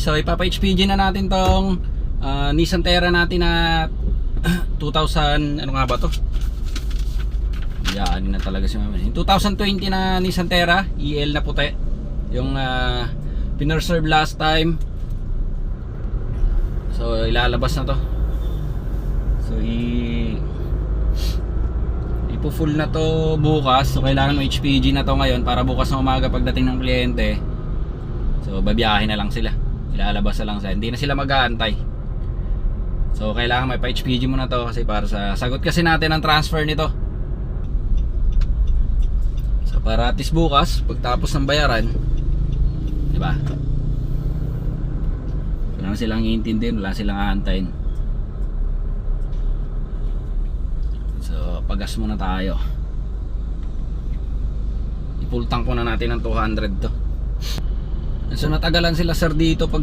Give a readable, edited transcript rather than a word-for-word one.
So ipapa-HPG na natin tong Nissan Terra natin na 2000, ano nga ba to? Yan na talaga si mama. Yung 2020 na Nissan Terra EL na puti. Yung pinreserve last time. So ilalabas na to. So ipo-full na to bukas. So kailangan mo HPG na to ngayon para bukas na umaga pagdating ng kliyente. So babiyahe na lang sila. Ilalabas na lang sila. Hindi na sila mag-aantay. So kailangan may pa-HPG mo na to kasi para sa sagot kasi natin ang transfer nito. So para at least bukas pagtapos ng bayaran, di ba? Wala silang iintindihin, wala silang aantayin. So pagas muna tayo. Ipultang ko na natin ng 200 to. So natagalan sila sir dito pag